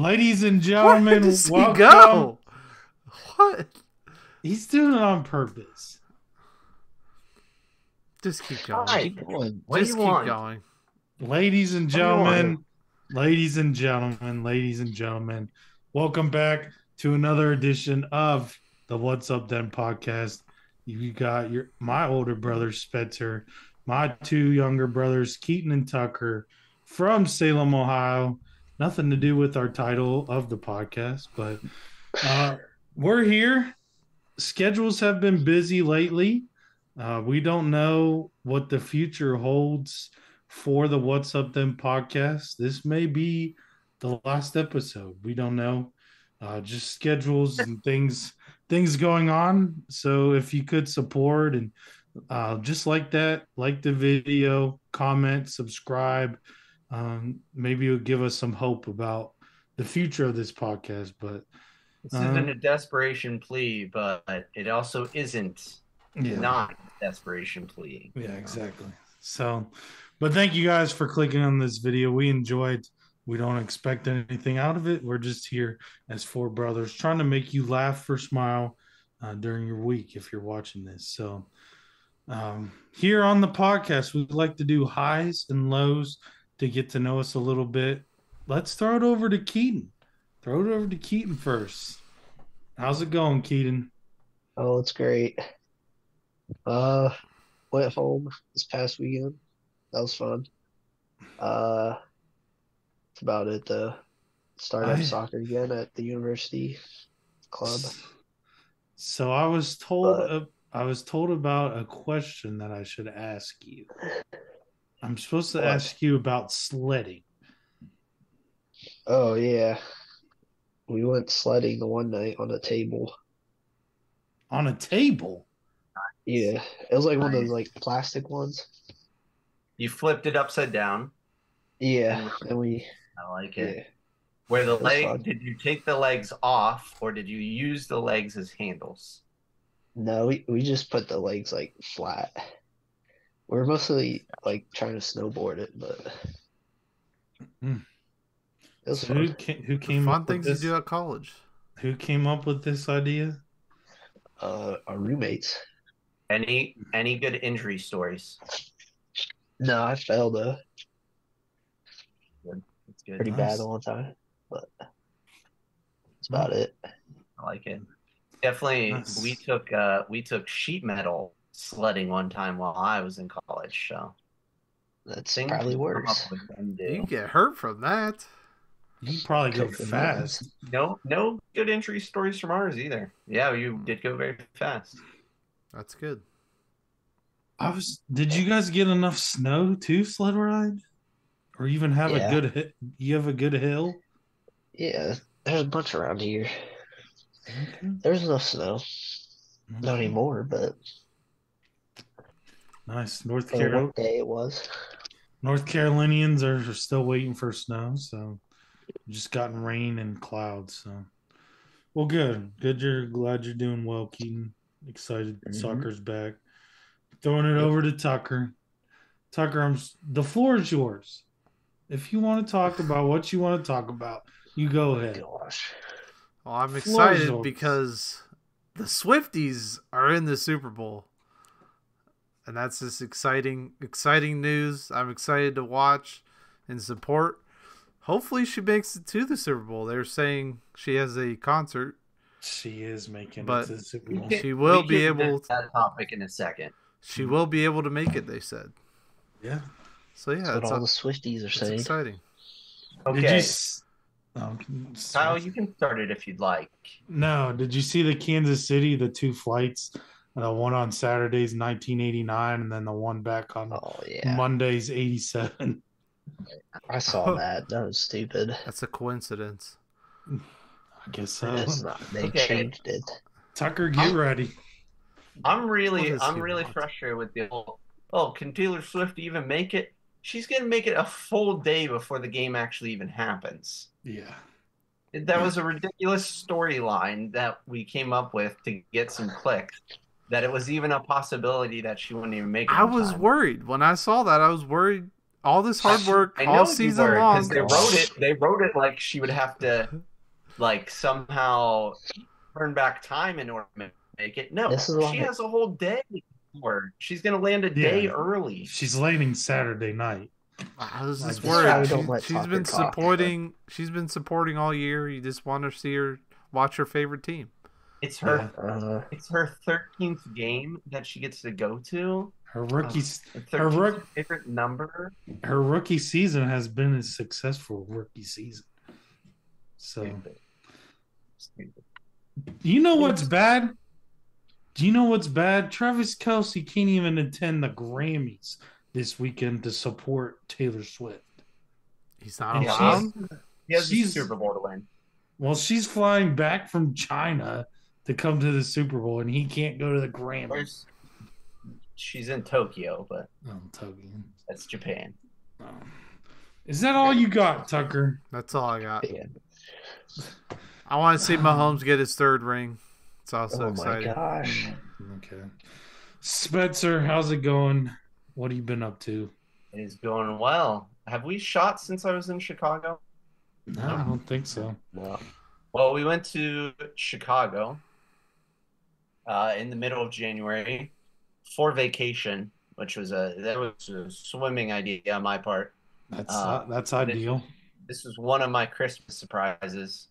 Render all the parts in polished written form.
Ladies and Where gentlemen, does he welcome. go? What? He's doing it on purpose. Just keep going. Hi. Keep going. What do Just you keep want? going. Ladies and What do you want? gentlemen, ladies and gentlemen, ladies and gentlemen, welcome back to another edition of the What's Up Then podcast. You got my older brother Spencer, my two younger brothers Keaton and Tucker from Salem, Ohio. Nothing to do with our title of the podcast, but we're here. Schedules have been busy lately. We don't know what the future holds for the What's Up Then podcast. This may be the last episode. We don't know. Just schedules and things going on. So if you could support and just like that, like the video, comment, subscribe. Maybe it'll give us some hope about the future of this podcast. But This isn't a desperation plea, but it also isn't not a desperation plea. Yeah, exactly. So, but thank you guys for clicking on this video. We enjoyed. We don't expect anything out of it. We're just here as four brothers trying to make you laugh or smile during your week if you're watching this. So, here on the podcast, we'd like to do highs and lows to get to know us a little bit. Let's throw it over to Keaton. Throw it over to Keaton first. How's it going, Keaton? Oh, it's great. Went home this past weekend. That was fun. That's about it. Started up soccer again at the university club. So I was told about a question that I should ask you. I'm supposed to ask you about sledding. Oh yeah, we went sledding the one night on a table. On a table? Yeah, it was like one of those like plastic ones. You flipped it upside down. Yeah, and I like it. yeah. Where the It was fun. leg? Did you take the legs off, or did you use the legs as handles? No, we just put the legs like flat. We're mostly like trying to snowboard it, but it was So fun. who came Fun up with things you this? do at college. Who came up with this idea? Our roommates. Any good injury stories? No, I fell though. That's good. Pretty Nice. bad all the time, but that's about it. I like it. Definitely, Nice. we took sheet metal sledding one time while I was in college. So That's things probably you come worse. up with and You do. get hurt from that. You probably go Took the fast. No good injury stories from ours either. Yeah, you did go very fast. That's good. Did you guys get enough snow to sled ride? Or even have Yeah. you have a good hill? Yeah, there's a bunch around here. Okay. There's enough snow. Not anymore, but Nice. for the North workday it was. Carolinians are still waiting for snow, so just gotten rain and clouds. So, well, good. You're glad you're doing well, Keaton. Excited Mhm. soccer's back. Throwing it over to Tucker. Tucker, the floor is yours. If you want to talk about what you want to talk about, you go ahead. Gosh. Well, I'm Floor is excited yours. because the Swifties are in the Super Bowl. And that's just exciting news. I'm excited to watch and support. Hopefully she makes it to the Super Bowl. They're saying she has a concert. She is making But- it to the Super Bowl. She will We be can able get that topic in a second. She will be able to make it, they said. Yeah. So yeah, That's what it's, all the Swifties are it's saying. exciting. Did you? Okay, Kyle, Kyle, you can start it if you'd like. No, did you see the Kansas City, the two flights? One on Saturdays, 1989, and then the one back on Oh yeah, Mondays, 87. I saw that. That was stupid. That's a coincidence. I guess so. It's not. They Okay. changed it. Tucker, get ready. I'm really What does he want? frustrated with the whole, oh, can Taylor Swift even make it? She's gonna make it a full day before the game actually even happens. Yeah. That was a ridiculous storyline that we came up with to get some clicks. That it was even a possibility that she wouldn't even make it. I on was time. worried when I saw that. I was worried all this hard work I all know you season were, long. because they wrote it like she would have to like somehow turn back time in order to make it. No, This is she why- has a whole day for her. She's gonna land a day Yeah. early. She's landing Saturday night. How does this Like, work? that's why we don't let She's soccer been talk. supporting. She's been supporting all year. You just want to see her watch her favorite team. It's her. Uh, It's her 13th game that she gets to go to. Her rookie, Her her 13th rook, favorite number. her rookie season has been a successful rookie season. So, Stupid. you know what's bad? Do you know what's bad? Travis Kelce can't even attend the Grammys this weekend to support Taylor Swift. He's not And allowed. He has the She's- Super Bowl to win. Well, she's flying back from China to come to the Super Bowl, and he can't go to the Grammys. Where's- She's in Tokyo, but Oh, Tuggy. that's Japan. Oh. Is that all you got, Tucker? That's all I got. yeah. I want to see Mahomes get his third ring. It's also Oh my exciting. gosh. Okay. Spencer, how's it going? What have you been up to? It is going well. Have we shot since I was in Chicago? No, I don't think so. No. Well, we went to Chicago in the middle of January for vacation, which was a swimming idea on my part. That's ideal. This was one of my Christmas surprises.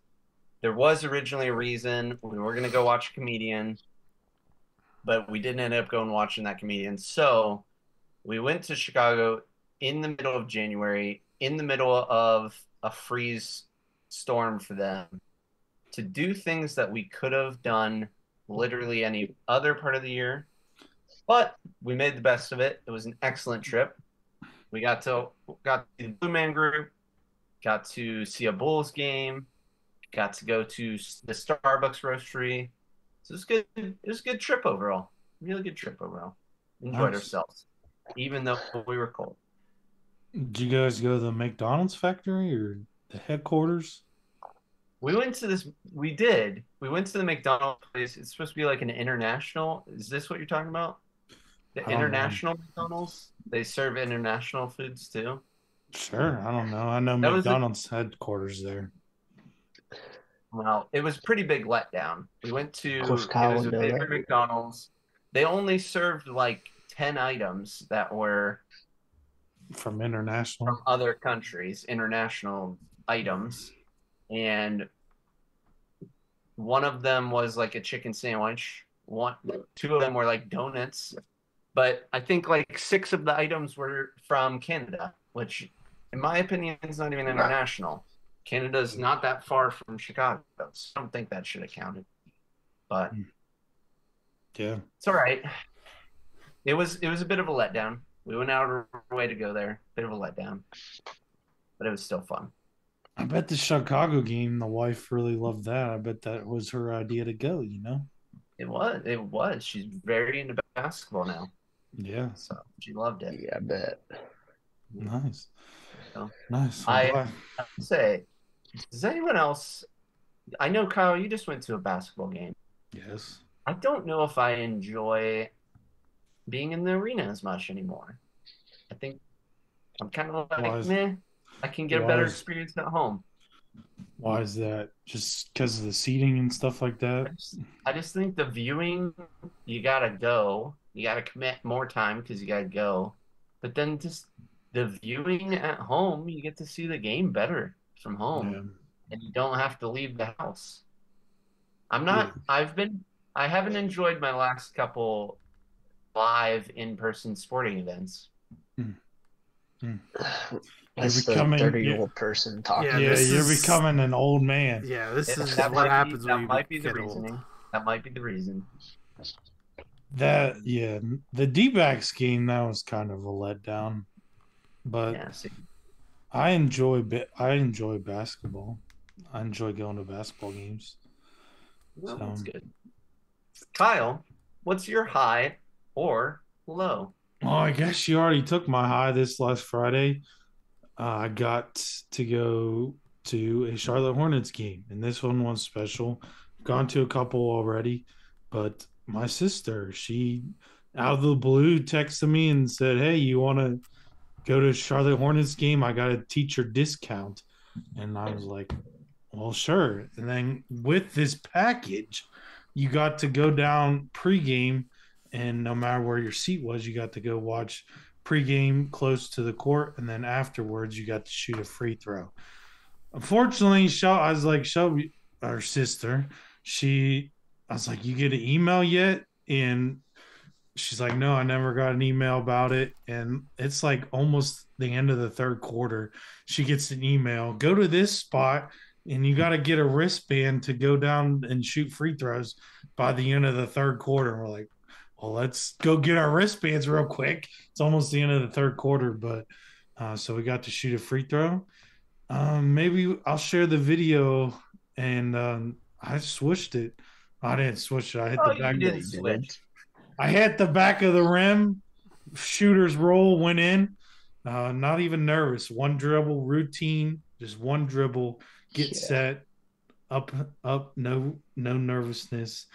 There was originally a reason we were going to go watch a comedian, but we didn't end up going watching that comedian. So we went to Chicago in the middle of January, in the middle of a freeze storm for them, to do things that we could have done literally any other part of the year. But we made the best of it. It was an excellent trip. We got to the Blue Man Group, got to see a Bulls game, got to go to the Starbucks roastery. So it was good. It was a good trip overall. Really good trip overall. Enjoyed Nice. ourselves, even though we were cold. Did you guys go to the McDonald's factory or the headquarters? We went to this. We did. We went to the McDonald's place. It's supposed to be like an international. Is this what you're talking about? The I don't know. international McDonald's. They serve international foods too. Sure, I don't know. I know That was McDonald's headquarters there. Well, it was a pretty big letdown. We went to Of course, it Kyle was a would know bigger that. McDonald's. They only served like 10 items that were From international. from other countries, international items. And one of them was like a chicken sandwich. Two of them were like donuts. But I think like 6 of the items were from Canada, which in my opinion is not even international. Canada's not that far from Chicago, so I don't think that should have counted. But Yeah. it's all right. It was a bit of a letdown. We went out of our way to go there. Bit of a letdown. But it was still fun. I bet the Chicago game, the wife really loved that. I bet that was her idea to go, you know? It was. She's very into basketball now. Yeah. So she loved it. Yeah, I bet. Nice. So, Nice. I- Well, I'd say, does anyone else? I know, Kyle, you just went to a basketball game. yes. I don't know if I enjoy being in the arena as much anymore. I think I'm kind of Why like, is- meh. I can get a why better is- experience at home. Why is that? Just because of the seating and stuff like that? I just think the viewing, you gotta go. You gotta commit more time because you gotta go. But then just the viewing at home, you get to see the game better from home, Yeah. and you don't have to leave the house. I haven't enjoyed my last couple live in-person sporting events. That's becoming- the 30-year-old person talking. Yeah, Yeah, this you're is- becoming an old man. Yeah, this is That what might happens be, when that you might be the get old. reasoning. That might be the reason. The D-backs game, that was kind of a letdown. But Yeah, see, I enjoy basketball. I enjoy going to basketball games. well, So- that's good. Kyle, what's your high or low? Well, I guess you already took my high this last Friday. I got to go to a Charlotte Hornets game, and this one was special. Gone to a couple already, but my sister, she out of the blue texted me and said, "Hey, you want to go to Charlotte Hornets game. I got a teacher discount. And I was like, well, sure. And then with this package, you got to go down pregame, and no matter where your seat was, you got to go watch pregame close to the court, and then afterwards, you got to shoot a free throw. Unfortunately, I was like, Shelby, our sister, I was like, you get an email yet? And she's like, no, I never got an email about it. And it's like almost the end of the third quarter. She gets an email, go to this spot, and you got to get a wristband to go down and shoot free throws by the end of the third quarter. And we're like, well, let's go get our wristbands real quick. It's almost the end of the third quarter, but so we got to shoot a free throw. Maybe I'll share the video, and I swished it. I didn't swish it. I hit the back. You did switch. I hit the back of the rim. Shooter's roll went in. Not even nervous. One dribble routine, just one dribble, get set, up, no nervousness.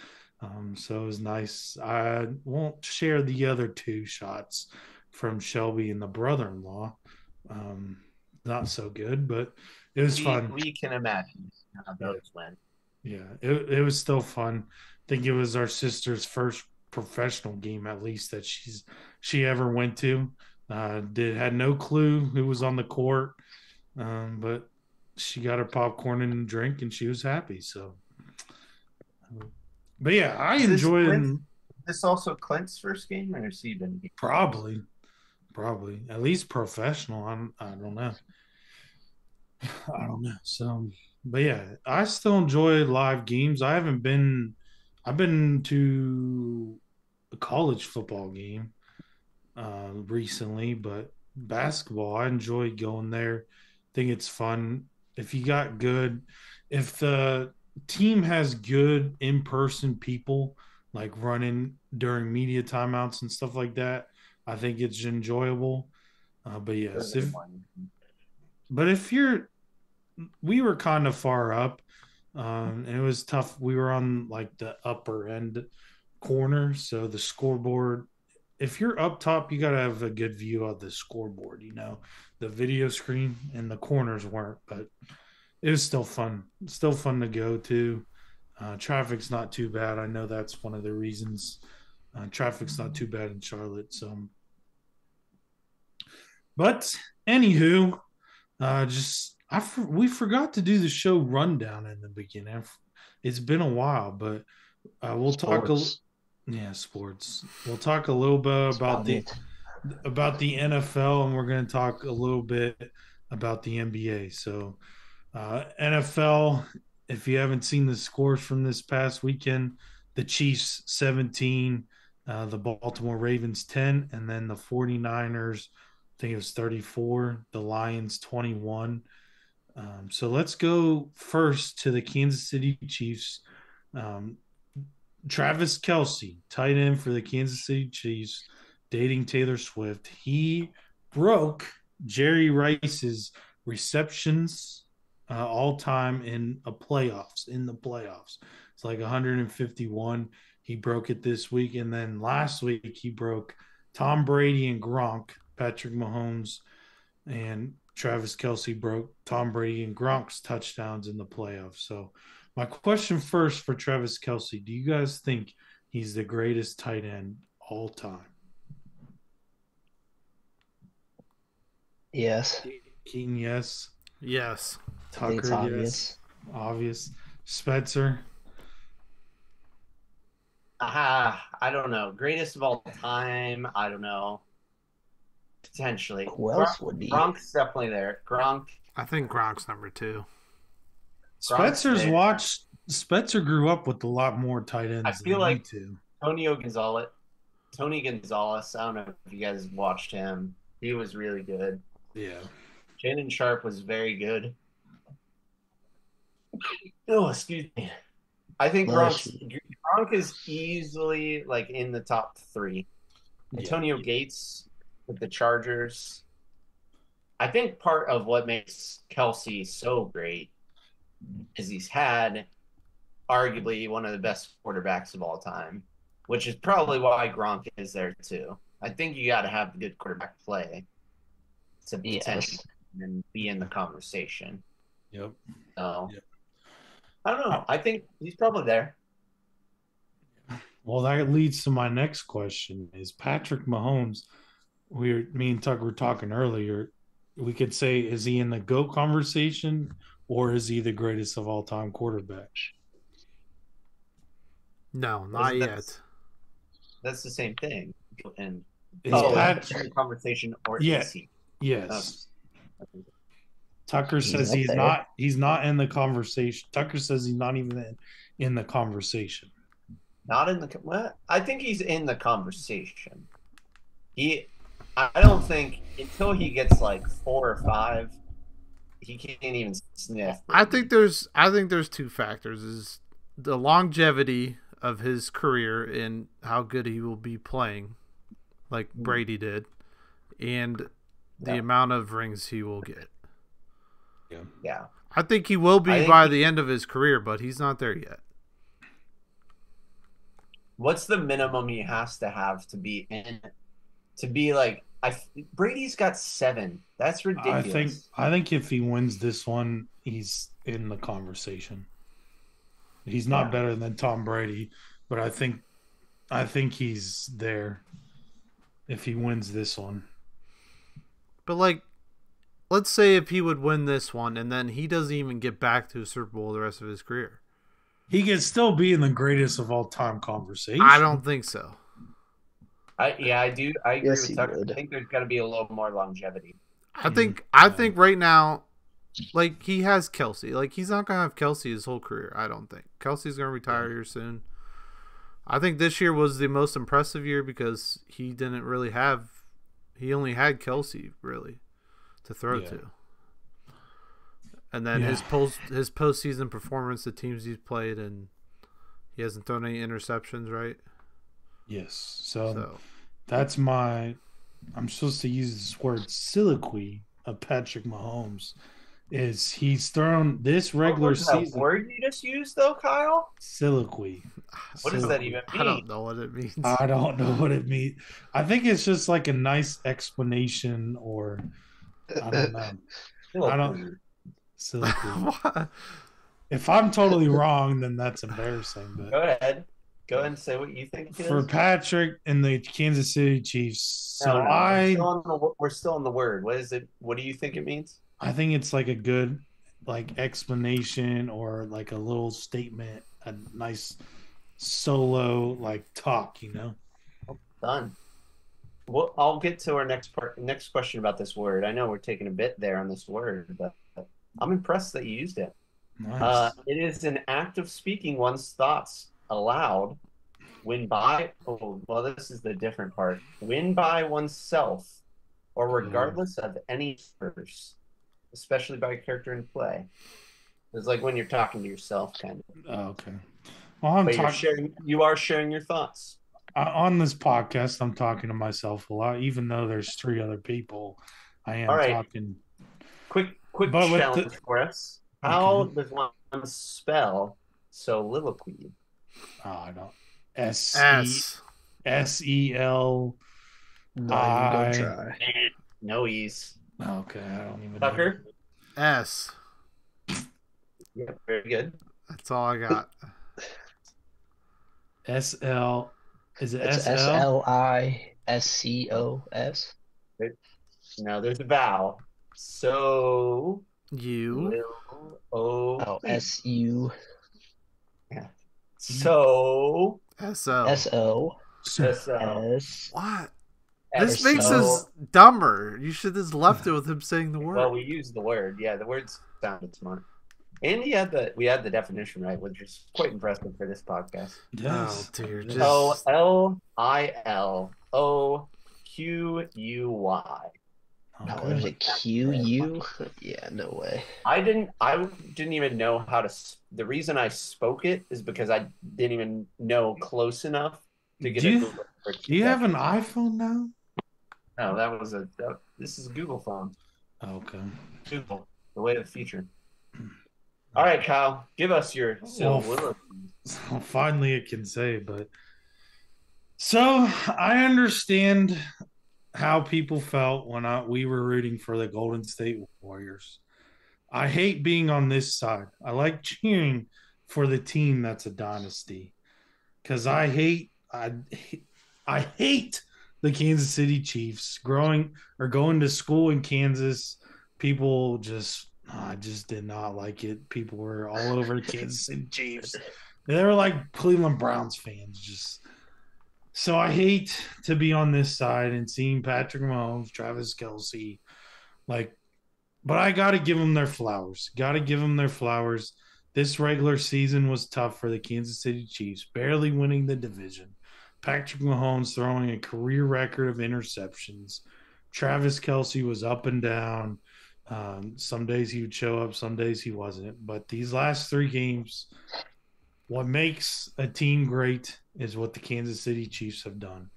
So it was nice. I won't share the other two shots from Shelby and the brother-in-law. Not so good, but it was fun. We can imagine how those went. Yeah, it was still fun. I think it was our sister's first professional game, at least, that she ever went to. Had no clue who was on the court, but she got her popcorn and drink, and she was happy. So, but yeah, I enjoyed. This also Clint's first game, or has he been? Probably, at least professional. I don't know. So, but yeah, I still enjoy live games. I've been to a college football game recently, but basketball, I enjoy going there. I think it's fun. If the team has good in-person people like running during media timeouts and stuff like that, I think it's enjoyable. But yes, we were kind of far up, and it was tough. We were on like the upper end corner, so the scoreboard. If you're up top, you got to have a good view of the scoreboard. The video screen, and the corners weren't, but it was still fun. Still fun to go to. Traffic's not too bad. I know that's one of the reasons. Traffic's not too bad in Charlotte. So, but anywho, we forgot to do the show rundown in the beginning. It's been a while, but we'll talk. Sports. We'll talk a little bit about the NFL, and we're going to talk a little bit about the NBA. So, NFL. If you haven't seen the scores from this past weekend, the Chiefs 17, the Baltimore Ravens 10, and then the 49ers, I think it was 34, the Lions 21. So let's go first to the Kansas City Chiefs. Travis Kelce, tight end for the Kansas City Chiefs, dating Taylor Swift. He broke Jerry Rice's receptions all time in the playoffs. It's like 151. He broke it this week. And then last week he broke Tom Brady and Gronk, Patrick Mahomes, and Travis Kelce broke Tom Brady and Gronk's touchdowns in the playoffs. So my question first for Travis Kelce, do you guys think he's the greatest tight end all time? Yes. Keaton, yes. Yes. Tucker, yes. Obvious. Spencer. I don't know. Greatest of all time. I don't know. Potentially. Who else would be? Gronk's definitely there. Gronk. I think Gronk's number 2. Spencer grew up with a lot more tight ends. I feel like too. Tony Gonzalez. I don't know if you guys watched him. He was really good. Yeah. Shannon Sharp was very good. Oh, excuse me. I think Gronk is easily like in the top 3. Antonio Gates with the Chargers. I think part of what makes Kelce so great is he's had arguably one of the best quarterbacks of all time, which is probably why Gronk is there too. I think you got to have the good quarterback play. to potentially and be in the conversation. Yep. So Yep. I don't know. I think he's probably there. Well, that leads to my next question: is Patrick Mahomes? Me and Tucker were talking earlier. We could say, is he in the GOAT conversation, or is he the greatest of all time quarterback? No, not yet. That's the same thing. And Is is Pat- in the conversation or Yeah. is he? Yes. Tucker says up he's there. not. He's not in the conversation. Tucker says he's not even in the conversation. Not in the. Well, I think he's in the conversation. I don't think until he gets like 4 or 5, he can't even sniff. I think there's two factors: is the longevity of his career and how good he will be playing, like Brady did, and the amount of rings he will get. Yeah. I think he will be by the end of his career, but he's not there yet. What's the minimum he has to have to be in? To be like, Brady's got 7. That's ridiculous. I think if he wins this one, he's in the conversation. He's not better than Tom Brady, but I think he's there if he wins this one. But like, let's say if he would win this one and then he doesn't even get back to a Super Bowl the rest of his career, he can still be in the greatest of all time conversation. I don't think so. I do. I agree Yes, with he Tucker. would. I think there's got to be a little more longevity. I think right now, like, he has Kelsey. Like, he's not gonna have Kelsey his whole career. I don't think Kelsey's gonna retire here soon. I think this year was the most impressive year because he didn't really have. He only had Kelsey really to throw to. And then his postseason performance, the teams he's played, and he hasn't thrown any interceptions, right? Yes. So that's my. I'm supposed to use this word soliloquy of Patrick Mahomes. Is he's thrown this regular season? What word you just used though, Kyle? Soliloquy. What does that even mean? I don't know what it means. I don't know what it means. I think it's just like a nice explanation, or I don't know. I don't. Soliloquy. If I'm totally wrong, then that's embarrassing. But Go ahead and say what you think it for is. Patrick and the Kansas City Chiefs, We're still on the word. What is it? What do you think it means? I think it's like a good explanation or like a little statement, a nice solo talk, Done. Well, I'll get to our next question about this word. I know we're taking a bit there on this word, but I'm impressed that you used it. Nice. It is an act of speaking one's thoughts aloud when by this is the different part. When by oneself or regardless of any source, especially by a character in play. It's like when you're talking to yourself, kind of. Oh, okay. Well, you are sharing your thoughts. On this podcast, I'm talking to myself a lot, even though there's 3 other people. I am talking. Quick challenge for us. How does one spell soliloquy? Oh, I don't. S. SEL. Don't try. No ease. Okay, I don't even. Tucker. S. Yeah, very good. That's all I got. SL. Is it It's SL? SLISCOS. No, there's a vowel. So You. SU. Yeah. So SO. SO. S. What? S- This makes so- us dumber. You should have left it with him saying the word. Well, we used the word. Yeah, the words sounded smart. And we had the definition right, which is quite impressive for this podcast. Yes. Oh dear. Yes. Just SOLILOQUY. Oh, what is it? QU? Yeah, no way. I didn't even know how to. The reason I spoke it is because I didn't even know close enough to get Do a you- Google. Do you have an iPhone now? No, this is a Google phone. Okay. Google, the way of the future. All right, Kyle, give us your soliloquy. Finally, it can say, but so I understand how people felt when we were rooting for the Golden State Warriors. I hate being on this side. I like cheering for the team that's a dynasty because I hate the Kansas City Chiefs. Growing or going to school in Kansas, people just I just did not like it. People were all over the Kansas City Chiefs. They were like Cleveland Browns fans, just so I hate to be on this side and seeing Patrick Mahomes, Travis Kelsey, like, but I got to give them their flowers. Got to give them their flowers. This regular season was tough for the Kansas City Chiefs, barely winning the division. Patrick Mahomes throwing a career record of interceptions. Travis Kelsey was up and down. Some days he would show up, some days he wasn't. But these last three games, what makes a team great is what the Kansas City Chiefs have done.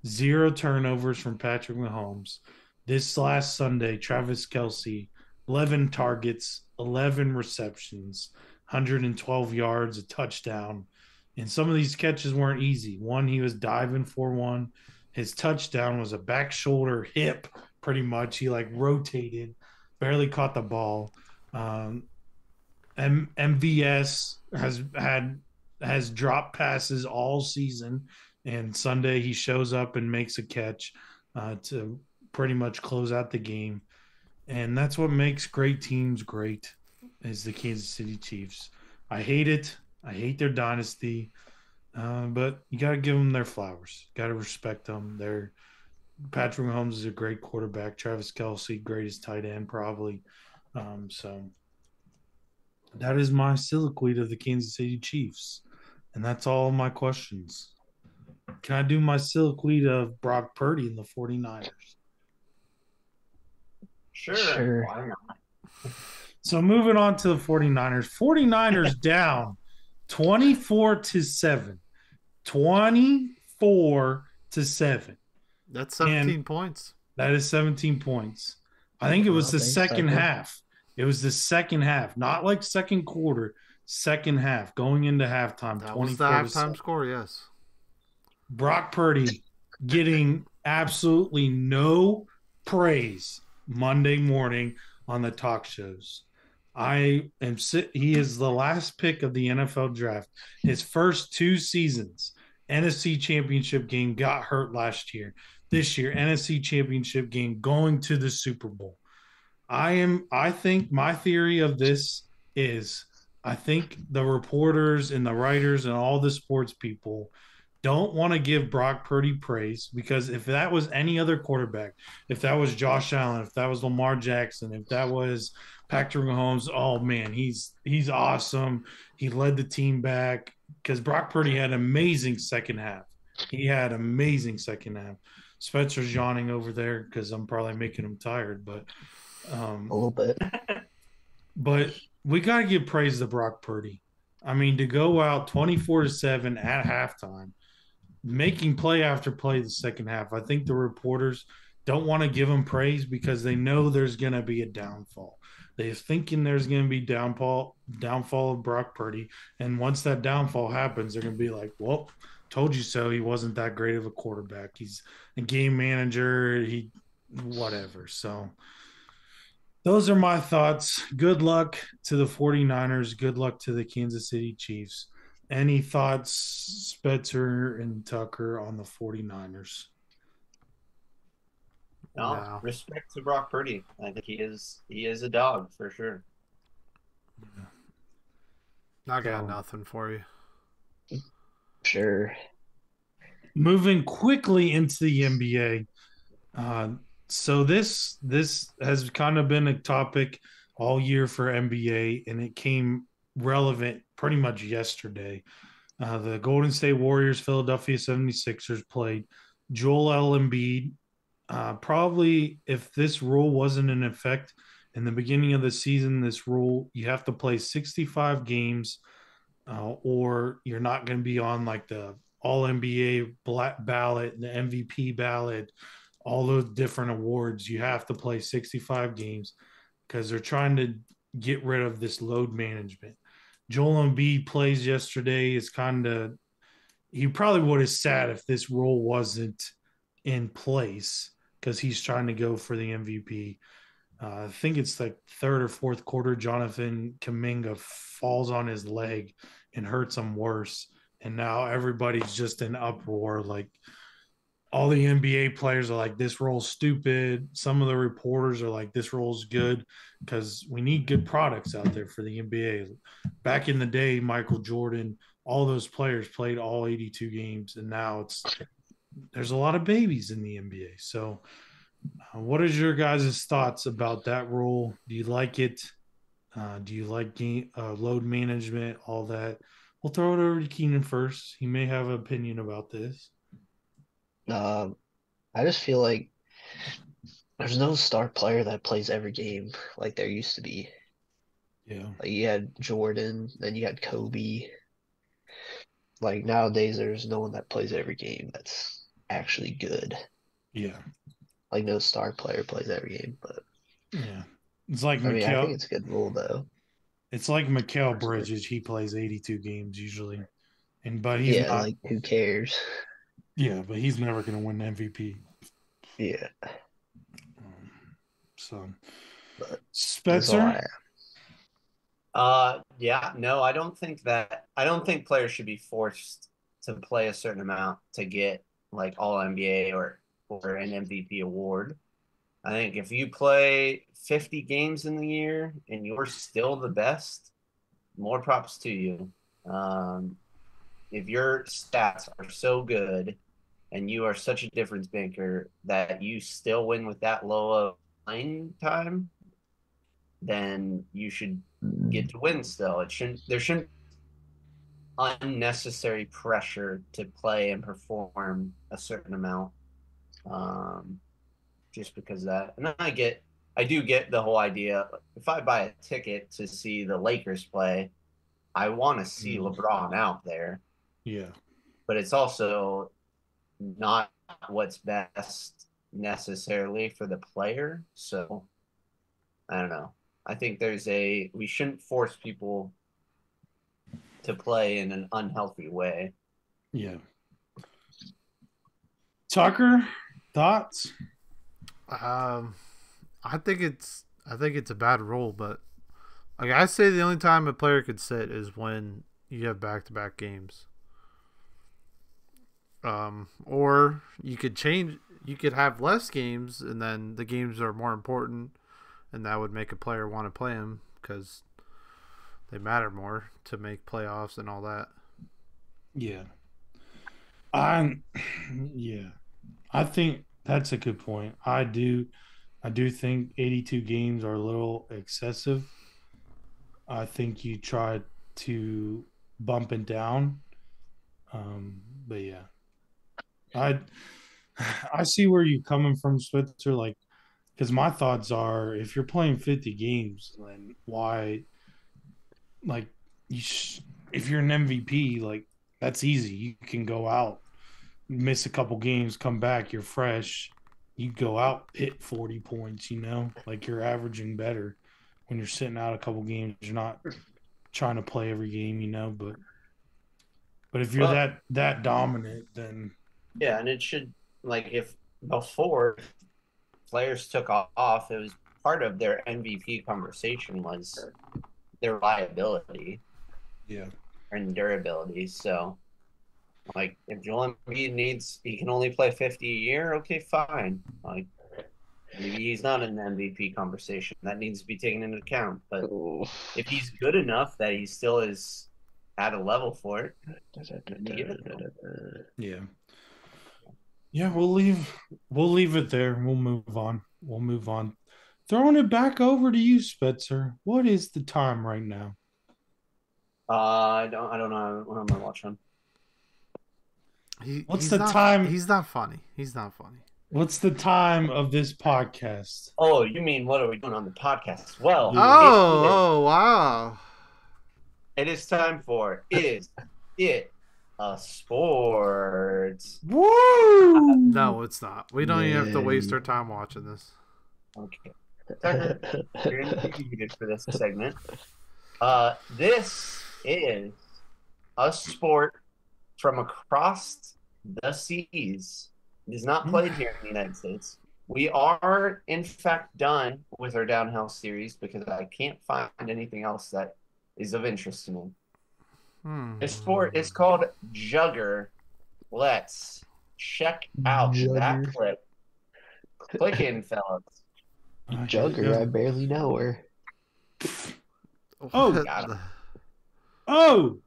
0 turnovers from Patrick Mahomes. This last Sunday, Travis Kelsey, 11 targets, 11 receptions, 112 yards, a touchdown. And some of these catches weren't easy. One, he was diving for one. His touchdown was a back shoulder hip, pretty much. He like rotated, barely caught the ball. MVS has dropped passes all season, and Sunday he shows up and makes a catch to pretty much close out the game. And that's what makes great teams great is the Kansas City Chiefs. I hate it. I hate their dynasty, but you got to give them their flowers. Got to respect them. Patrick Mahomes is a great quarterback. Travis Kelsey, greatest tight end probably. So that is my soliloquy to the Kansas City Chiefs. And that's all my questions. Can I do my soliloquy to Brock Purdy and the 49ers? Sure. Why not? So moving on to the 49ers. 49ers down 24-7. 24-7. That's 17 points. That is 17 points. I think it was the second half. It was the second half, not like second quarter, second half, going into halftime. That was the halftime score, yes. Brock Purdy getting absolutely no praise Monday morning on the talk shows. He is the last pick of the NFL draft. His first 2 seasons, NFC Championship game, got hurt last year. This year, NFC Championship game, going to the Super Bowl. I think my theory of this is I think the reporters and the writers and all the sports people don't want to give Brock Purdy praise, because if that was any other quarterback, if that was Josh Allen, if that was Lamar Jackson, if that was Patrick Mahomes, oh man, he's awesome. He led the team back, because Brock Purdy had an amazing second half. He had amazing second half. Spencer's yawning over there because I'm probably making him tired, but a little bit. But we got to give praise to Brock Purdy. I mean, to go out 24-7 at halftime, making play after play the second half. I think the reporters don't want to give him praise because they know there's going to be a downfall. They're thinking there's going to be downfall of Brock Purdy. And once that downfall happens, they're going to be like, well, told you so. He wasn't that great of a quarterback. He's a game manager. Whatever. So those are my thoughts. Good luck to the 49ers. Good luck to the Kansas City Chiefs. Any thoughts, Spencer and Tucker, on the 49ers? No. Respect to Brock Purdy. I think he is a dog for sure. I got nothing for you. Sure. Moving quickly into the NBA. So this has kind of been a topic all year for NBA, and it came relevant pretty much yesterday. The Golden State Warriors, Philadelphia 76ers played. Joel Embiid, probably if this rule wasn't in effect in the beginning of the season, this rule, you have to play 65 games or you're not going to be on like the All-NBA ballot, the MVP ballot, all those different awards. You have to play 65 games because they're trying to get rid of this load management. Joel Embiid plays yesterday. He probably would have sat if this rule wasn't in place, because he's trying to go for the MVP. I think it's like third or fourth quarter. Jonathan Kaminga falls on his leg and hurts him worse. And now everybody's just in uproar. Like all the NBA players are like, this role's stupid. Some of the reporters are like, this role's good because we need good products out there for the NBA. Back in the day, Michael Jordan, all those players played all 82 games. And now there's a lot of babies in the NBA. So, what is your guys' thoughts about that rule? Do you like it? Do you like load management, all that? We'll throw it over to Keenan first. He may have an opinion about this. I just feel like there's no star player that plays every game like there used to be. Yeah. Like you had Jordan, then you had Kobe. Like nowadays, there's no one that plays every game that's actually good. Yeah. Like no star player plays every game, but yeah, it's like I think it's a good rule though. It's like Mikal Bridges. He plays 82 games usually, but he's not. Like who cares? Yeah, but he's never going to win MVP. Yeah. So, But Spencer. Yeah, no, I don't think players should be forced to play a certain amount to get like all NBA or an MVP award. I think if you play 50 games in the year and you're still the best, more props to you. If your stats are so good and you are such a difference maker that you still win with that low of playing time, then you should get to win still. There shouldn't unnecessary pressure to play and perform a certain amount. Just because of that. And I do get the whole idea. If I buy a ticket to see the Lakers play, I want to see LeBron out there. Yeah. But it's also not what's best necessarily for the player. So I don't know. I think we shouldn't force people to play in an unhealthy way. Yeah. Tucker, thoughts? I think it's a bad rule, but like I say, the only time a player could sit is when you have back-to-back games. Or you could have less games, and then the games are more important, and that would make a player want to play them because they matter more to make playoffs and all that. Yeah. I think that's a good point. I do think 82 games are a little excessive. I think you try to bump it down. But yeah. I see where you're coming from, Switzer, like, because my thoughts are if you're playing 50 games, then why, like, if you're an MVP, like, that's easy. You can go out, miss a couple games, come back, you're fresh. You go out, hit 40 points, like you're averaging better when you're sitting out a couple games. You're not trying to play every game, but if you're that dominant, then yeah, and it should, like, if before players took off, it was part of their MVP conversation was their reliability, and durability. So, like, if Joel Embiid he can only play 50 a year, okay, fine. Like, maybe he's not in the MVP conversation. That needs to be taken into account. But if he's good enough that he still is at a level for it, give it to him. Yeah. Yeah, we'll leave it there. We'll move on. Throwing it back over to you, Spencer. What is the time right now? I don't know what am I watching. What's the time? He's not funny. What's the time of this podcast? Oh, you mean what are we doing on the podcast? Well, wow. It is time for Is It a Sport? Woo! No, it's not. We don't even have to waste our time watching this. Okay. You're muted for this segment. This is a sport from across the seas. It is not played here in the United States. We are, in fact, done with our downhill series because I can't find anything else that is of interest to me. This sport is called Jugger. Let's check out that Jugger. clip. Click in, fellas. Jugger, I barely know her. Oh, What got the- it. Oh,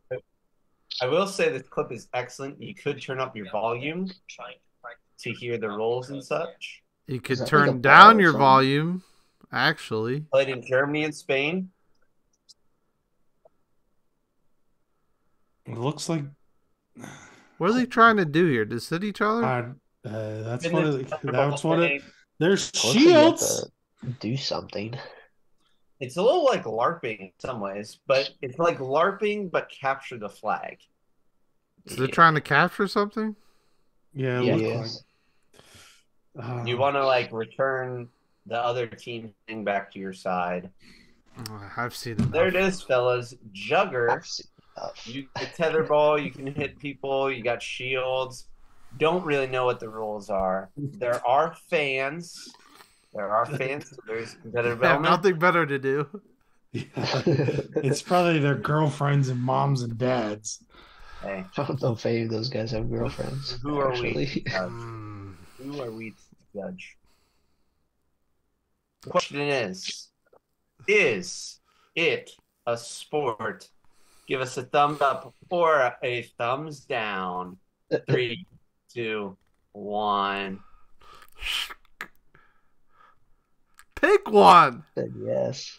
I will say this clip is excellent. You could turn up your volume to hear the rolls and such. You could that like a turn ball down or your something? volume, actually. Played in Germany and Spain. it looks like What are they trying to do here? Just hit each other? that's Been what this it, comfortable that's what it. thing. There's Looks like you have shields. to do something. It's a little like LARPing in some ways, but it's like LARPing but capture the flag. So they're trying to capture something? Yeah, it Yeah. looks Yes. like. You want to like return the other team thing back to your side. Oh, I've seen it. There it is, fellas. Jugger. I've seen stuff. You the tether ball. You can hit people. You got shields. Don't really know what the rules are. There are fans. There's competitive They have element. nothing better to do. Yeah, it's probably their girlfriends and moms and dads. Hey, I don't know if any of those guys have girlfriends. who are we? actually. to judge? Mm. Who are we to judge? The question is it a sport? Give us a thumbs up or a thumbs down. 3, 2, 1. Pick one. Then yes.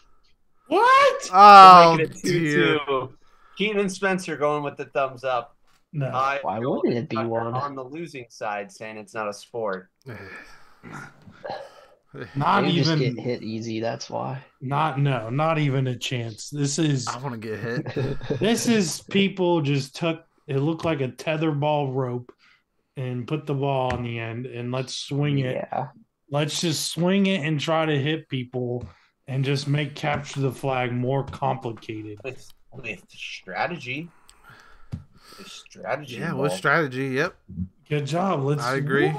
What? Oh, We're making it dear. 2-2. Keaton and Spencer going with the thumbs up. No. Why wouldn't it be one? On the losing side, saying it's not a sport. Not They just even. get hit easy. That's why. Not even a chance. This is I want to get hit. this is people just took. It looked like a tetherball rope, and put the ball on the end, and let's swing it. Yeah. Let's just swing it and try to hit people, and just make capture the flag more complicated. With strategy. With strategy. Yeah, with involved. strategy. Yep. Good job. Let's. I agree.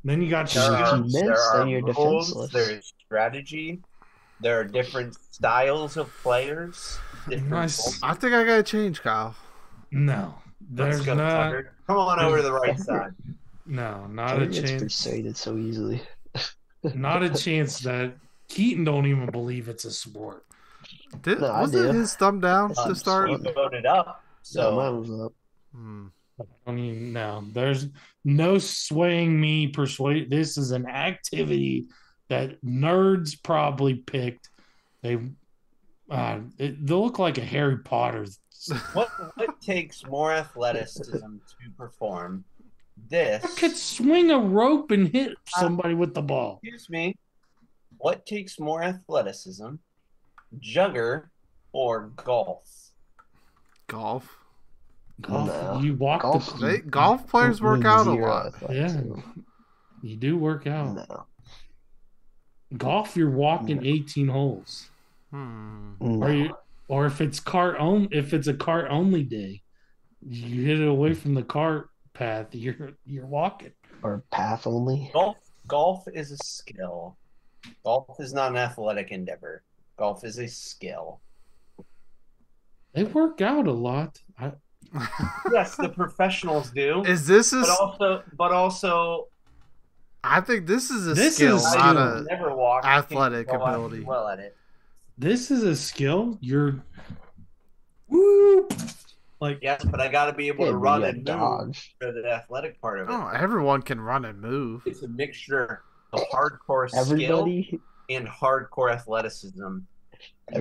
Then you got There If are, you miss, there are then you're rules, defenseless. there is strategy. There are different styles of players. Different Nice. goals. I think I got to change, Kyle. No. Let's There's go, not. Tucker. Come on over to the right side. No, not Jordan a gets chance. persuaded so easily. Not a chance that Keaton don't even believe it's a sport. Did, No, I wasn't do. his thumb down to start? You voted up. So So mine was up. Hmm. I don't even know. There's no swaying me persuade. This is an activity that nerds probably picked. They look like a Harry Potter. what takes more athleticism to perform this? I could swing a rope and hit somebody with the ball. Excuse me. What takes more athleticism? Jugger or golf? Golf. Golf, No. you walk Golf, the. Golf players work With out a zero lot. athleticism. You do work out. No. Golf, you're walking 18 holes. Hmm. No. Or if it's a cart only day, you hit it away from the cart path. You're walking. Or path only. Golf is a skill. Golf is not an athletic endeavor. Golf is a skill. They work out a lot. Yes, the professionals do. Is this a? But also, I think this is a This skill, is a not skill. a. never walk. athletic Go out ability. Well at it. This is a skill. You're whoop. Like Yes, but I got to be able Yeah, to but run you and gotta move dodge. for the athletic part of it. Oh, everyone can run and move. It's a mixture of hardcore skill Everybody. and hardcore athleticism. And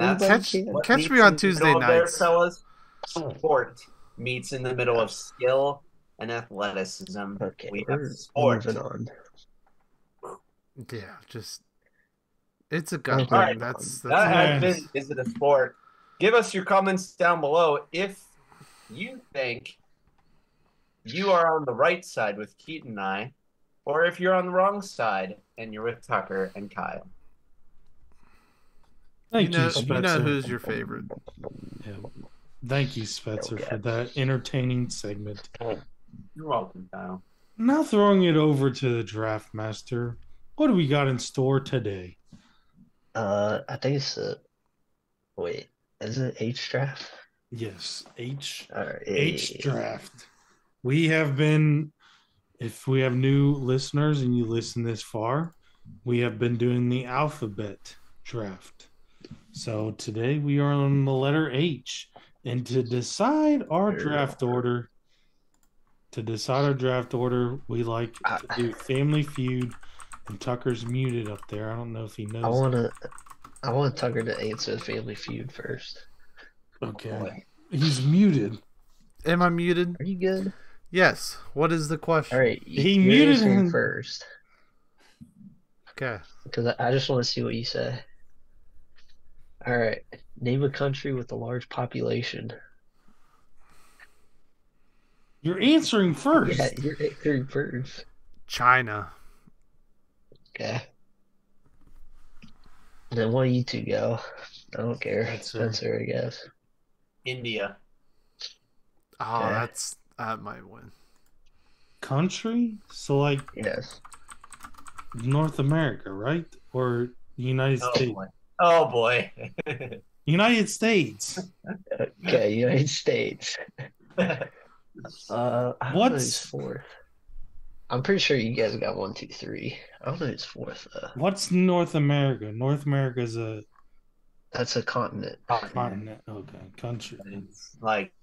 Everybody Catch- can. what catch meets me on in the Tuesday middle there, nights. fellas. Sport meets in the middle of skill and athleticism. Okay, We have we're sport. moving on. Yeah, just. It's a gut All thing. right. That's That has Yes. been Is It a Sport? Give us your comments down below if you think you are on the right side with Keaton and I, or if you're on the wrong side and you're with Tucker and Kyle. thank you, you Spencer. know who's your favorite. Yeah. Thank you, Spencer, Okay. for that entertaining segment. You're welcome, Kyle. Now throwing it over to the draft master. What do we got in store today? I think it's wait, is it H draft? Yes, H All right, H draft. We have been, if we have new listeners and you listen this far, we have been doing the alphabet draft. So today we are on the letter H. And to decide our draft order, we like to do Family Feud. And Tucker's muted up there. I don't know if he knows. I want Tucker to answer Family Feud first. Okay. He's muted. Am I muted? Are you good? Yes. What is the question? All right. He you're muted answering him first. Okay. Because I just want to see what you say. All right. Name a country with a large population. You're answering first. Yeah, you're answering first. China. Okay. Then one of you two go. I don't care. Spencer. Spencer, I guess. India. Oh, Okay. that might win. Country? So like Yes. North America, right? Or the United Oh States? boy. Oh boy. United States. Okay, United States. I don't know What's- who's fourth. I'm pretty sure you guys got 1, 2, 3. I don't know who's fourth though. What's North America? North America is a That's a continent. continent. Okay, country. It's like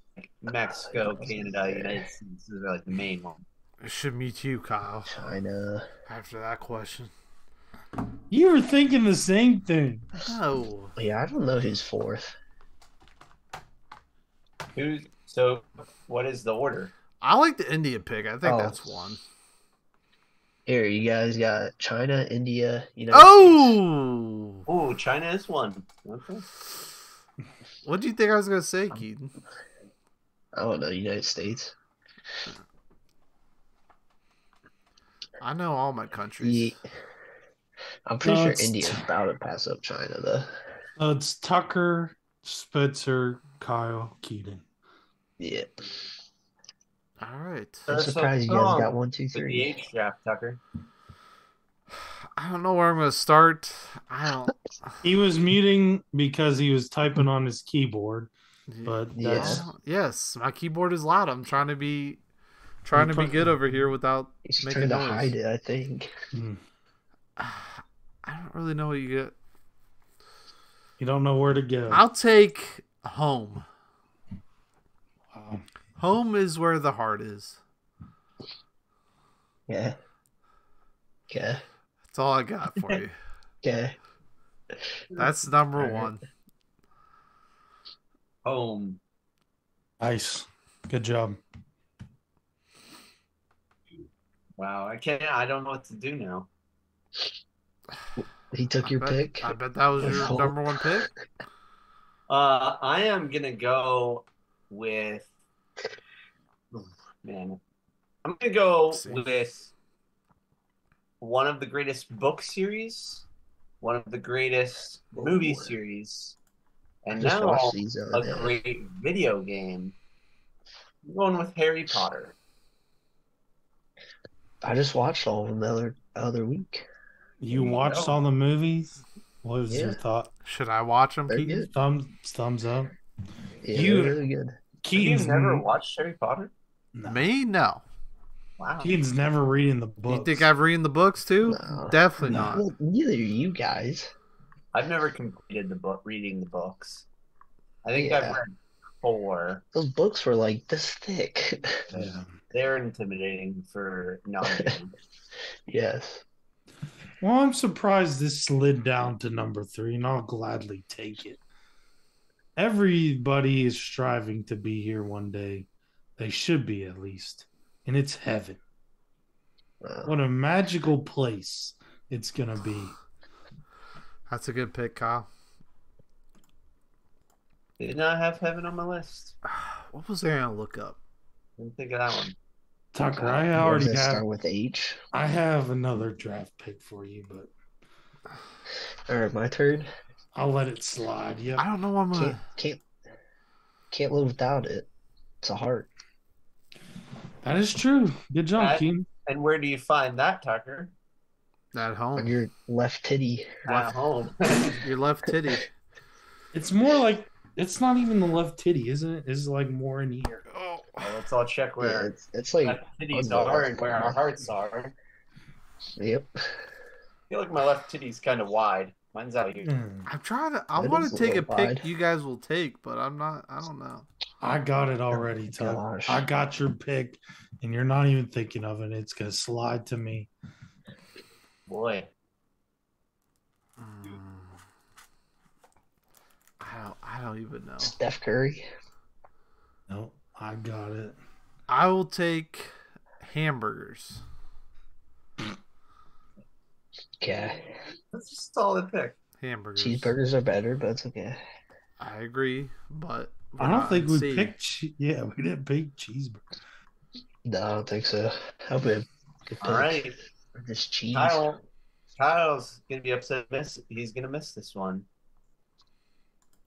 Mexico, Canada, United States is like the main one. It should meet you, Kyle. China. After that question. You were thinking the same thing. No. Yeah, I don't know who's fourth. So what is the order? I like the India pick. I think Oh. that's one. Here, you guys got China, India, United Oh! Oh, China is one. Okay. What do you think I was going to say, Keaton? States. I don't know, United States. I know all my countries. I'm pretty No, sure it's India's about to pass up China though. It's Tucker, Spencer, Kyle, Keaton. Yeah. All right. I'm That's surprised you so guys strong. got 1, 2, With the 3. H draft, Tucker. I don't know where I'm going to start. I don't. He was muting because he was typing on his keyboard, but Yeah. that's Yes, my keyboard is loud. I'm trying to be good over here without He's making trying to noise. hide it, I think. I don't really know what you get. you don't know where to go. I'll take home. Wow. Home is where the heart is. Yeah. Okay. That's all I got for you. Okay. That's number All right. one. Home. Nice. Good job. Wow. I don't know what to do now. He took your pick. I bet that was your Home. number one pick. I am gonna go with. Man, I'm gonna go See. with one of the greatest book series, one of the greatest movie Ooh. series, I and just now watched these the a other day. great video game. I'm going with Harry Potter. I just watched all of them the other week. You There you watched go. all the movies? What was your Yeah. thought? Should I watch them, They're Keaton? good. Thumbs up. Yeah, You- they're really good. Keaton's You've never watched Harry Potter? no. Me? No. Wow. Keaton's never reading the books. You think I've read the books too? No. Definitely No. not. Well, neither are you guys. I've never completed the book, reading the books. I think Yeah. I've read 4. Those books were like this thick. Yeah. They're intimidating for non-gamers. Yes. Well, I'm surprised this slid down to number 3, and I'll gladly take it. Everybody is striving to be here one day. They should be, at least. And it's heaven. What a magical place it's going to be. That's a good pick, Kyle. Did not have heaven on my list. What was I gonna look up? Didn't think of that one. Tucker, What I does already that have. start with H? I have another draft pick for you, but All right, my turn. I'll let it slide. Yep. I don't know. I'm gonna. Can't live without it. It's a heart. That is true. Good job, That- Keaton. And where do you find that, Tucker? At On home. your left titty. At home. Your left titty. It's more like it's not even the left titty, isn't it? It's like more in here. Oh. Well, let's all check Yeah, where it's like left titties on the are left and where our corner. hearts are. Yep. I feel like my left titty's kind of wide. Mine's out here. I'm trying to. I It want is to a take a little pic wide. you guys will take, but I'm not. I don't know. I got it already, Tuck. gosh. I got your pick, and you're not even thinking of it. It's gonna slide to me. Boy. I don't even know. Steph Curry. No, I got it. I will take hamburgers. Okay. That's a solid pick. Hamburgers. Cheeseburgers are better, but it's okay. I agree, but we're I don't not think in we C. picked. Yeah, we didn't pick cheeseburger. No, I don't think so. I'll be a good All pick. right. Or just cheese. Kyle's gonna be upset. He's gonna miss this one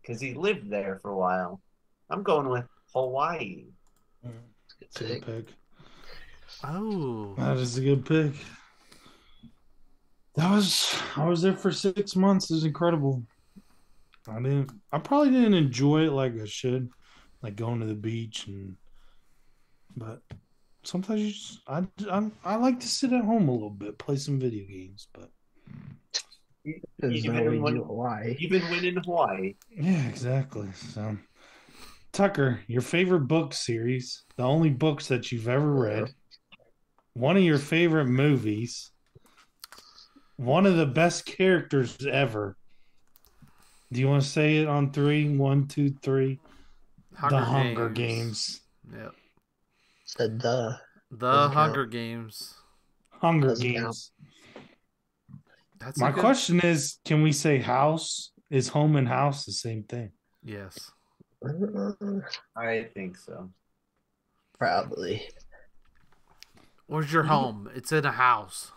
because he lived there for a while. I'm going with Hawaii. It's a good pick. Oh, That is a good pick. I was there for 6 months. It was incredible. I probably didn't enjoy it like I should, like going to the beach but sometimes you just I like to sit at home a little bit, play some video games, but There's no way Even you when, do Hawaii. even when in Hawaii. yeah, exactly. So Tucker, your favorite book series, the only books that you've ever read, one of your favorite movies, one of the best characters ever. Do you want to say it on 3? 1, 2, 3. The Hunger Games. Yep. Said the. The Doesn't Hunger count. Games. Hunger Doesn't Games. That's My a good... question is, can we say house? Is home and house the same thing? Yes. I think so. Probably. Where's your home? It's in a house.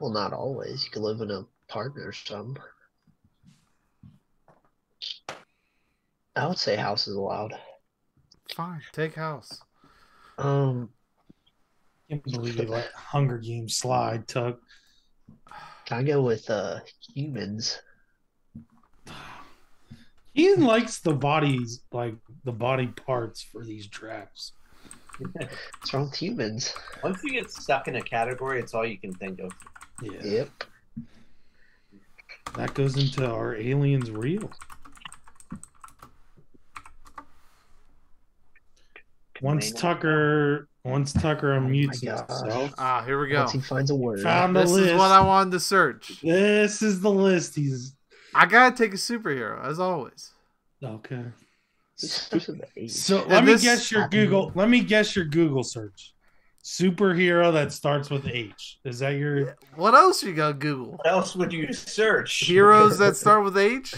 Well, not always. You could live in an apartment or something. I would say house is allowed. Fine. Take house. Um, Can't believe you let Hunger Games slide, Tuck. can I go with humans? He likes the bodies, like the body parts for these drafts. What's wrong with humans? Once you get stuck in a category, it's all you can think of. Yeah, Yep. that goes into our aliens real. Once Tucker unmutes gosh. himself, Ah, here we go. Once he finds a word. found the This list. is what I wanted to search. This is the list. He's I gotta take a superhero, as always. okay. And So let me this- guess your Google. Let me guess your Google search. Superhero that starts with H. Is that your? What else you got Google? What else would you search? Heroes that start with H?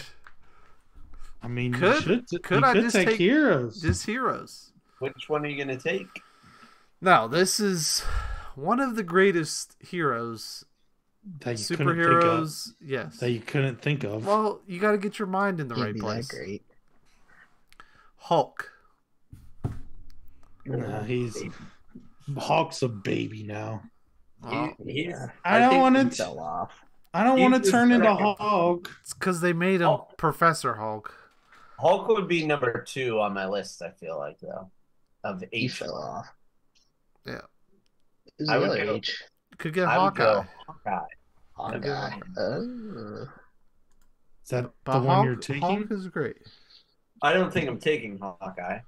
I mean, Could- you could I could just take take- heroes? Just heroes. Which one are you gonna take? No, this is one of the greatest heroes, that you couldn't think of. superheroes. Yes. That you couldn't think of. Well, you got to get your mind in the Can't right be place. that great. Hulk. Nah, he's Hawk's a baby now. Well, Yeah. I don't think want He to. fell off. I don't He want was to turn into second. Hawk. it's because they made him Hulk. Professor Hulk. Hulk would be number 2 on my list. I feel like though, of He H. fell off. Yeah. Who's I the would other go- H? Could get I would Hawkeye. go Hawkeye. Hawkeye. Is that But the one Hulk, you're taking? Hulk is great. I don't think I'm taking Hawkeye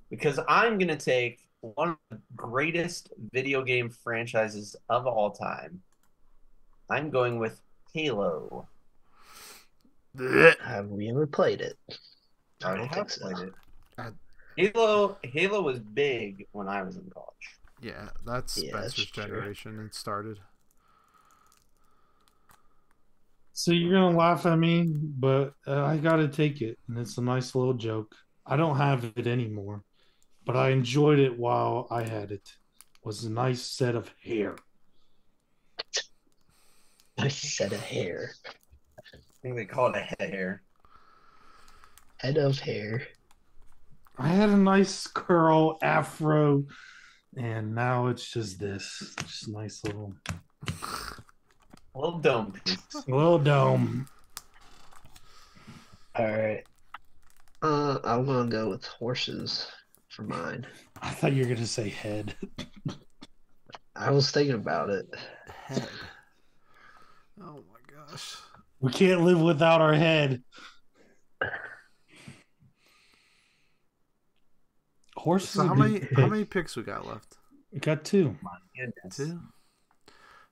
because I'm gonna take one of the greatest video game franchises of all time. I'm going with Halo. Have we ever played it? I don't have think so. played it. I- Halo was big when I was in college. Yeah, that's Yeah, that's Spencer's true. generation. It started. So you're gonna laugh at me, but I gotta take it, and it's a nice little joke. I don't have it anymore, but I enjoyed it while I had it. It was a nice set of hair. A set of hair. I think they call it a hair. Head of hair. I had a nice curl afro. And now it's just this. Just nice little dome piece. little dome. All right. I'm gonna go with horses for mine. I thought you were gonna say head. I was thinking about it. Head. Oh my gosh. We can't live without our head. Horses. So are how good many pick. how many picks we got left? We got two. My goodness. 2.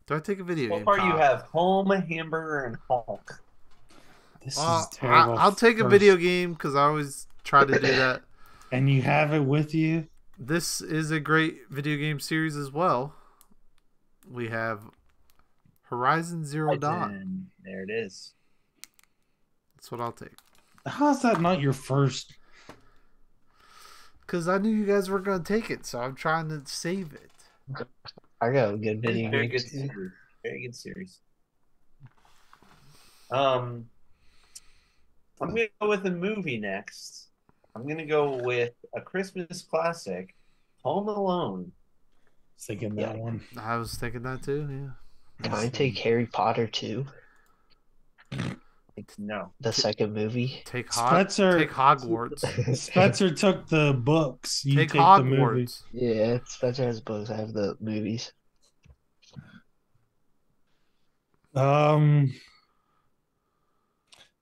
Do I take a video So game? far, you Kyle? have Home, Hamburger, and Hulk. This Well, is terrible. I'll take a first- video game because I always try to do that. And you have it with you. This is a great video game series as well. We have Horizon Zero Dawn. And there it is. That's what I'll take. How's that not your first? Because I knew you guys were going to take it, so I'm trying to save it. I got a good video Very game. good series. Very good series. I'm gonna go with a movie next. I'm gonna go with a Christmas classic, Home Alone. Thinking that Yeah. one. I was thinking that too, yeah. Can I take Harry Potter 2, No. the second movie? Take Spencer- take Hogwarts. Spencer took the books. You Take take the movie. Hogwarts. Yeah, Spencer has books. I have the movies.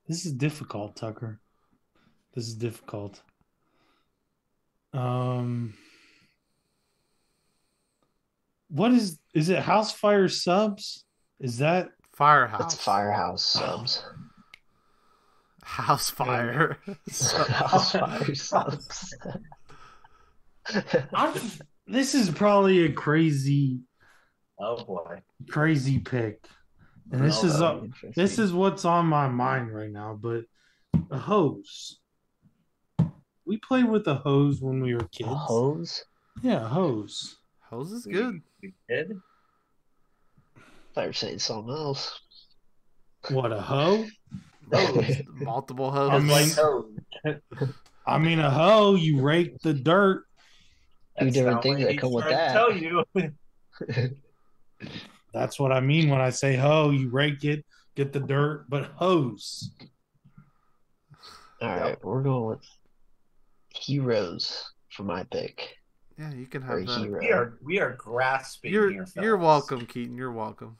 This is difficult, Tucker. This is difficult. What is it House Fire Subs? Is that Firehouse. That's Firehouse subs. House Fire. House Fire subs. this is probably a crazy Oh boy. pick. And this No, is that'll this is what's on my mind right now, but a hose. We played with a hose when we were A kids. hose? Yeah, a hose. Hose is good. We did. I thought you were saying something else. What, a hoe? Hose. Multiple I hoses. mean- Like, oh, I mean, a hoe, you rake the dirt. Two that's different not things what that he's come with trying that. to Tell you. That's what I mean when I say hoe. You rake it, get the dirt, but hose. All right, we're going with heroes for my pick. Yeah, you can Or have that. hero. We are grasping You're here. you're fellas. welcome, Keaton. You're welcome.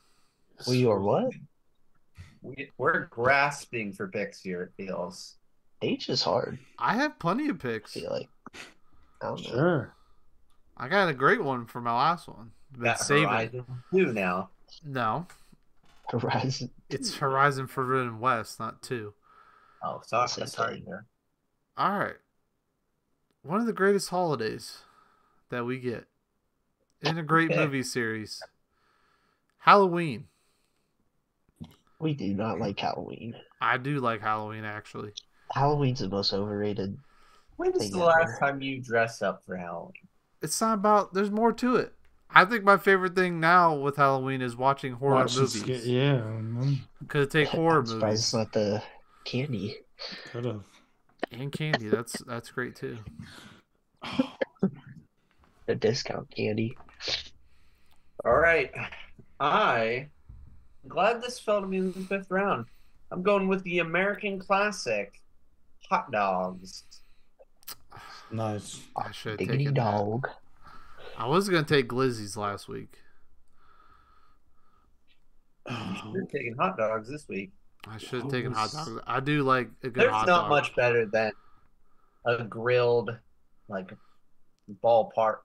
We are what? We're grasping for picks here. It feels. H is hard. I have plenty of I picks. feel like. I don't know. Sure. I got a great one for my last one. Been Got saving. Horizon 2 now. No, Horizon. it's Horizon Forbidden West, not 2. Oh, sorry, Same sorry thing. there. All right. One of the greatest holidays that we get in a great Okay. movie series. Halloween. We do not like Halloween. I do like Halloween actually. Halloween's the most overrated. When was Thing the last ever. time you dressed up for Halloween? It's not about there's more to it. I think my favorite thing now with Halloween is watching horror Watch it movies. skit- yeah, Could take horror I'm surprised it's movies not the candy. could have. and candy. That's great too. The discount candy. All right. I'm glad this fell to me in the 5th round. I'm going with the American classic, hot dogs. Nice. I should have Diggity taken that. dog. I was gonna take Glizzy's last week. You're taking hot dogs this week. I should have taken hot dogs. I do like a good There's hot not dog. much better than a grilled, like ballpark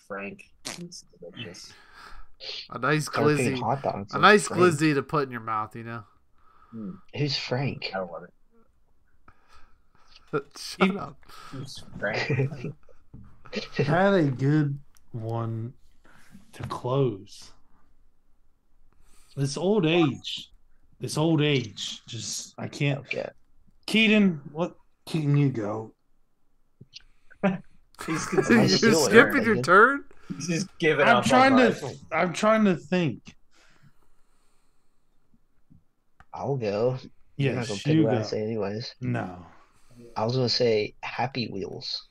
Frank. It's delicious. A nice Start picking glizzy. hot dogs. A with nice Frank. glizzy to put in your mouth, you know. Who's Frank? I love it. Shut up. It's Frank. Had a good one to close. This old age. Just I can't. Okay. Keaton, what? Keaton, you go. He's You I still skipping your ain't. turn? just giving I'm up. trying on to. life. I'm trying to think. I'll go. You're not Yes, gonna pick you what I go. say anyways. No. I was gonna say Happy Wheels,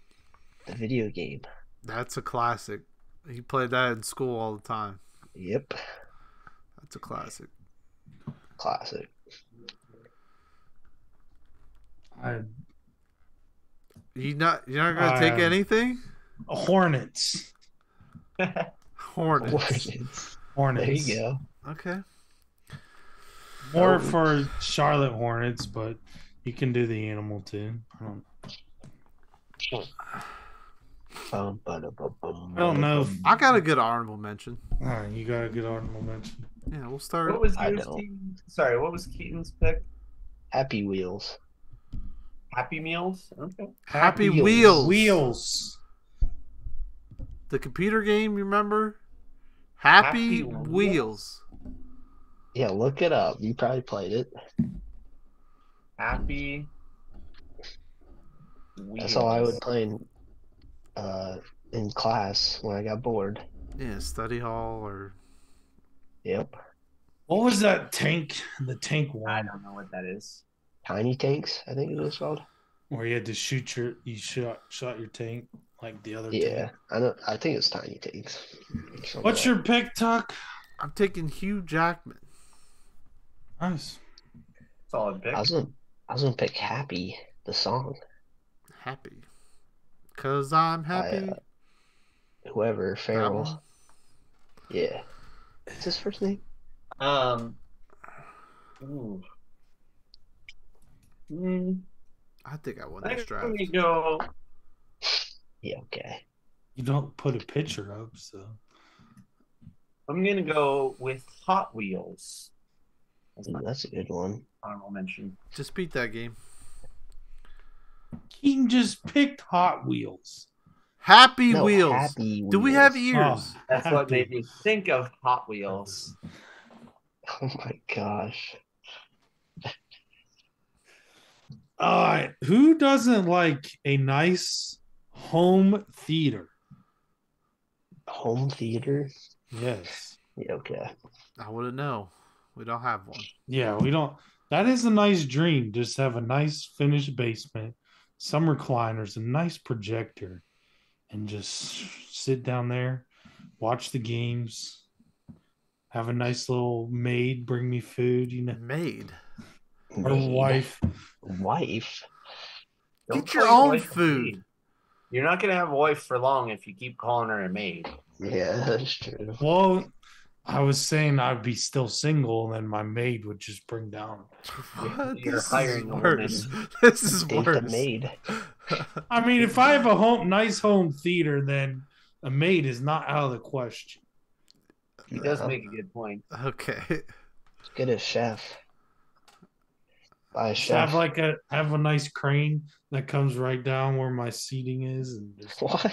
the video game. That's a classic. He played that in school all the time. Yep. That's a classic. Classic. You're not gonna take anything? Hornets. Hornets. Hornets. There you go. Okay. More for Charlotte Hornets, but you can do the animal too. I don't know. I got a good honorable mention. All right, you got a good honorable mention. Yeah, we'll start. What was I yours, don't. Keaton? Sorry, what was Keaton's pick? Happy Wheels. Happy Meals? Okay. Happy Wheels. Wheels. Wheels. The computer game, you remember? Happy Happy Wheels. Yeah, look it up. You probably played it. Happy Wheels. That's all I would play in class when I got bored. Yeah, study hall or Yep. What was that tank? The tank I one don't know what that is. Tiny Tanks, I think it was called. where you had to shot your tank like the other Yeah, tank. I think it's Tiny Tanks. Something What's like your pick, Tuck? I'm taking Hugh Jackman. Nice. Solid pick. I was gonna pick Happy, the song. Happy. 'Cause I'm happy. Whoever, That Farrell. one? Yeah. What's his first name? Ooh. I think I won I'm this draft. gonna go. Yeah, okay. You don't put a picture up, so I'm gonna go with Hot Wheels. That's my That's a good one. honorable mention. Just beat that game. Keaton just picked Hot Wheels. Happy No, Wheels. Happy Do we have Wheels. ears? Oh, That's what Happy. made me think of Hot Wheels. Oh my gosh. All right, who doesn't like a nice home theater? Home theater? Yes. Yeah, okay. I wouldn't know. We don't have one. Yeah, we don't. That is a nice dream. Just have a nice finished basement, some recliners, a nice projector, and just sit down there, watch the games, have a nice little maid bring me food, Maid. or Maid. wife. Wife? Don't Get your call own wife a food. maid. You're not gonna have a wife for long if you keep calling her a maid. Yeah, that's true. Well, I was saying I'd be still single, and then my maid would just bring down. What? You're This is hiring a worse. woman. This is Date the worse. maid. I mean, if I have a nice home theater, then a maid is not out of the question. He does No. make a good point. Okay. Get a chef. Buy a Just chef. have a nice crane that comes right down where my seating is, and just What?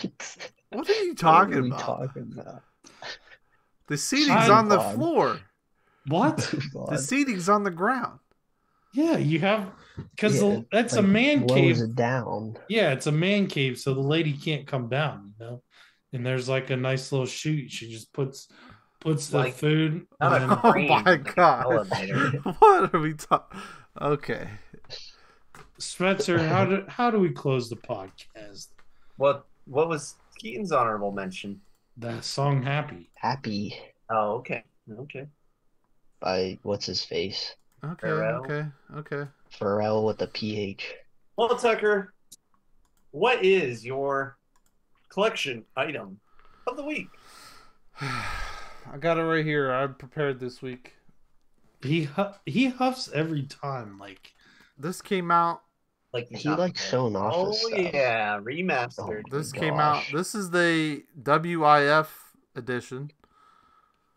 What are you What talking are we about? talking about? The seating's Move on the on. floor. what? Move on. The seating's on the ground. Yeah, you have because Yeah, that's a like, man blows cave. it down. Yeah, it's a man cave, so the lady can't come down, you know. And there's like a nice little chute. She just puts the Like, food. not and a then- Oh crane, my like an god. elevator. What are we talking? Okay. Spencer, how do we close the podcast? What was Keaton's honorable mention? That song "Happy." Happy Oh, okay. Okay. by what's his face? Okay. Pharrell. Okay. Pharrell with a PH. Well, Tucker, what is your collection item of the week? I got it right here. I prepared this week. He huffs every time. Like This came out. Like He likes showing off Oh his stuff. yeah, remastered. Oh, This my came out. gosh. This is the WIF edition.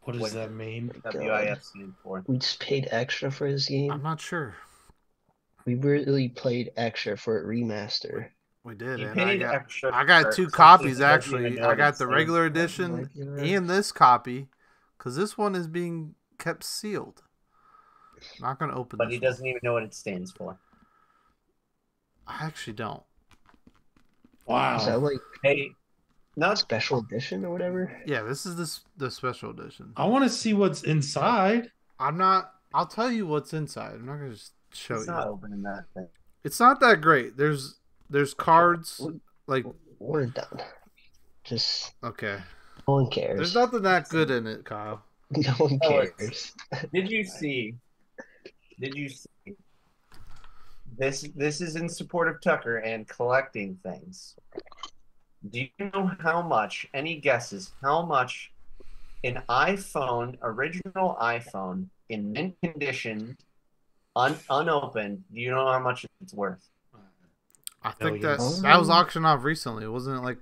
what does What- that mean? WIF stand for. We just paid extra for this game. I'm not sure. We really played extra for a remaster. We did. You And I paid got extra. I got for two something copies that doesn't even actually. know I what got it the stands regular for. edition Regular. and this copy because this one is being kept sealed. Not gonna open. But this he one. doesn't even know what it stands for. I actually don't. Wow. Is that like Hey, not special edition or whatever? Yeah, this is the special edition. I want to see what's inside. I'm not. I'll tell you what's inside. I'm not gonna just show it's you. not opening that thing. It's not that great. There's cards like We're done. Just okay. No one There's cares. nothing that good in it, Kyle. No one Oh, cares. Did you see? This? This is in support of Tucker and collecting things. Do you know how much? Any guesses? How much an iPhone, original iPhone, in mint condition, unopened? Do you know how much it's worth? I think that Millions. that was auctioned off recently, wasn't it? Like,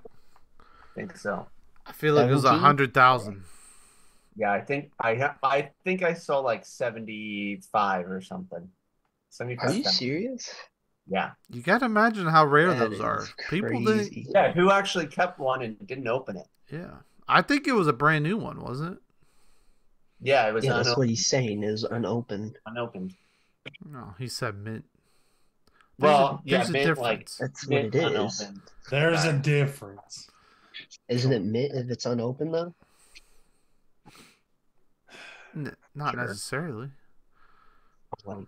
I think so. I feel like it was 17? 100,000. Yeah, I think I saw like 75 or something. Are you 75,000. serious? Yeah. You gotta imagine how rare That those are. is People didn't. crazy. Yeah, who actually kept one and didn't open it? Yeah, I think it was a brand new one, wasn't it? Yeah, it was Yeah, that's unopened. what he's saying is unopened. unopened. No, he said mint. Well, there's a mint like difference. That's what mint it is. unopened. There's a difference. Isn't it mint if it's unopened though? Not Sure. necessarily. Like,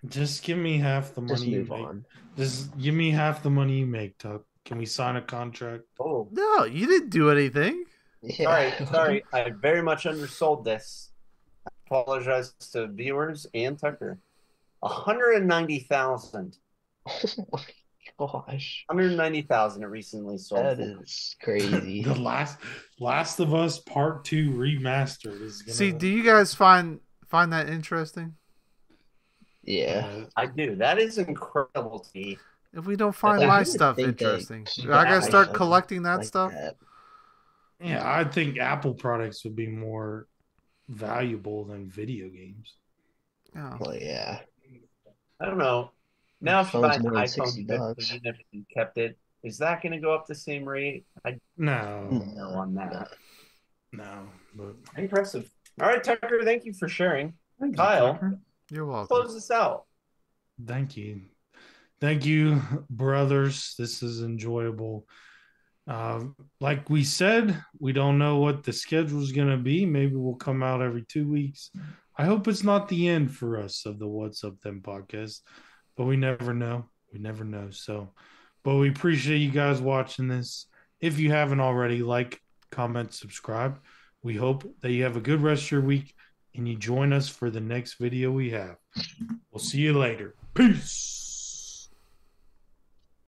Just give me half the just money you move make. on. Just give me half the money you make, Tuck. Can we sign a contract? Oh, No, you didn't do anything. Yeah. sorry. I very much undersold this. I apologize to viewers and Tucker. 190,000. Oh my gosh. 190,000 it recently sold. That for. is crazy. The Last of Us Part 2 remastered is gonna See, do you guys find that interesting? Yeah. I do. That is incredible to me. If we don't find I my would stuff think that interesting, keep I gotta it start like collecting that like stuff. that. Yeah, I think Apple products would be more valuable than video games. Yeah. Well, yeah. I don't know. Now, if you Phone's buy an more than iPhone $60. 15, if you kept it, is that going to go up the same rate? I No, don't know on that. no. But Impressive. All right, Tucker, thank you for sharing. Thank you, Kyle, Tucker. You're welcome. close this out. Thank you. Thank you, brothers. This is enjoyable. Like we said, we don't know what the schedule is going to be. Maybe we'll come out every 2 weeks. I hope it's not the end for us of the What's Up Then podcast, but we never know. We never know. So, but we appreciate you guys watching this. If you haven't already, like, comment, subscribe. We hope that you have a good rest of your week and you join us for the next video we have. We'll see you later. Peace.